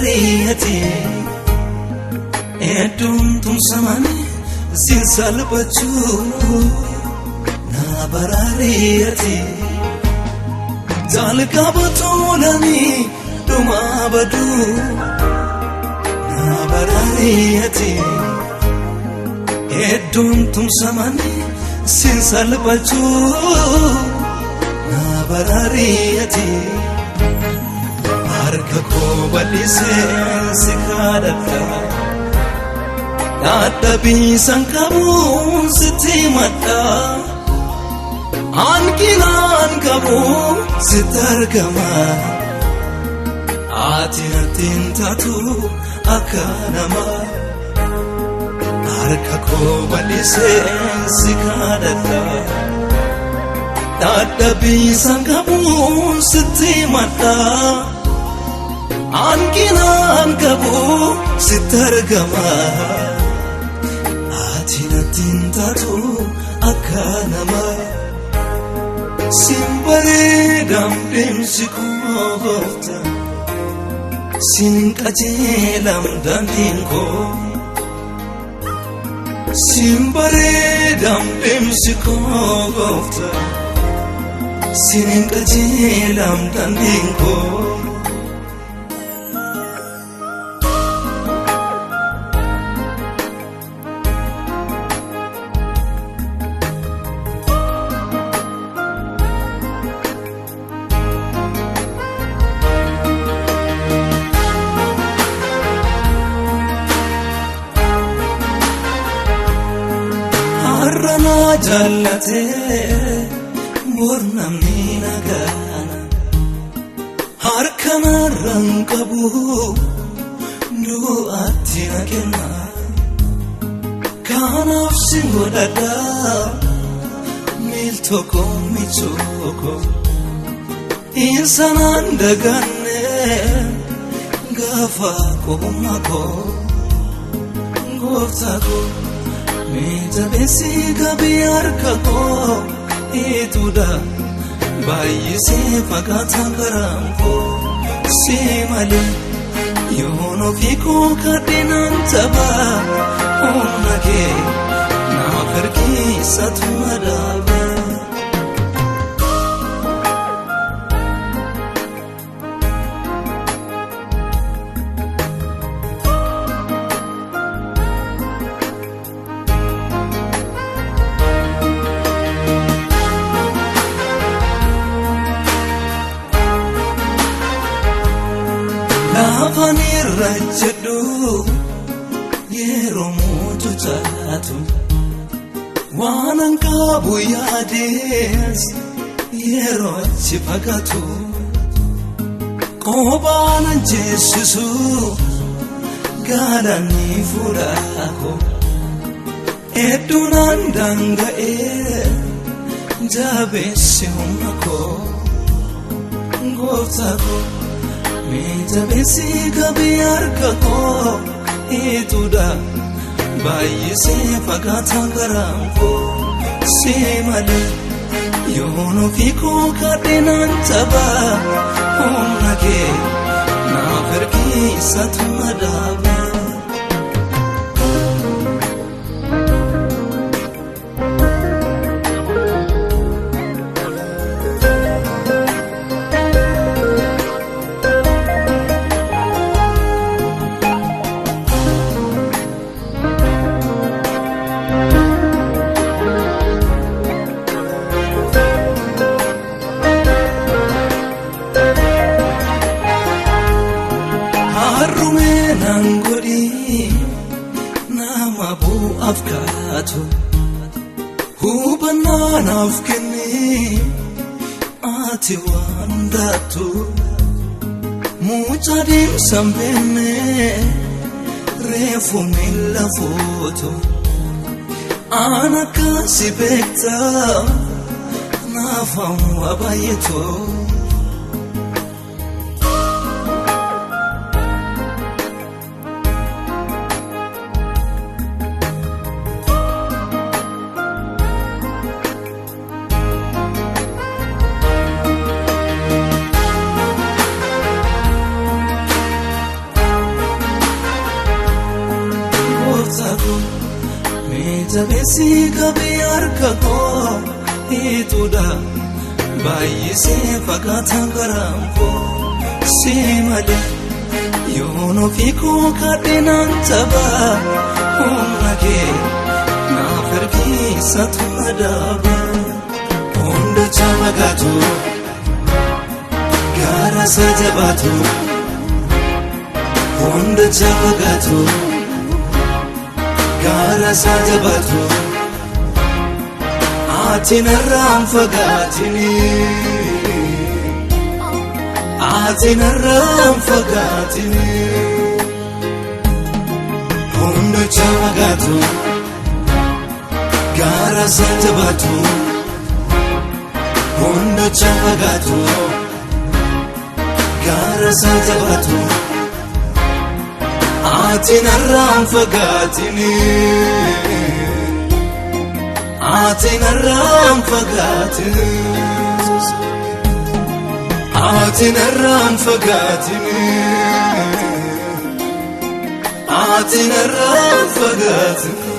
barariyati edum tum samani zinsal bachu na barariyati jalka batolani duma badu na barariyati edum tum samani zinsal bachu na barariyati harkako balise sikadata nada bisan kabu sitimata ankinan kabu sitargama atinatin tatu akanama harkako balise sikadata nada bisan kabu sitimata ankinan kabu sitargama atinatin tatu akanama simbare damdem sikogofta sinkajelam dandinko simbare damdem sikogofta sinkajelam dandinko Arana jallate mornamni nagana harkana rangabu du atina kena kanaf singodada miltoko michoko insanan dagane gafa ko mako goftako Mita besi gabiar kako ituda bayi se fagata karamko semale yono fiko kadinan taba onake na karki satmadaba Avanir rajadu yeromu tutatu wananka buyades yero chipagatu kobanan jesusu galani furako edunan danga jabe sehumako gotako Mita besi gabiar kako ituda bayi se fagata karamko semale yono fiko kadinan taba onake na karki satmadaba Nangodi nama bu afkatu hubanana afkeni ati wandatu mujadim sambene refu mila foto anaka sibekta nafamu abayeto Jalesi qabii harka koo hiituudha baay'isee fagaataan garaan koo si malee yoon ofii koo kadheenaan taphaa humna kee naaf ergiisatu madaaba hunda jaamagaatu gaara isaa jabaatu hunda jaamagaatu gaara isaa jabaatu ati narraan fagaatini ati narraan fagaatini hunda jaamagaatu gaara isaa jabaatu hunda jaamagaatu gaara isaa jabaatu ati narraan fagaatini ati narraan fagaatini ati narraan fagaatini ati narraan fagaatini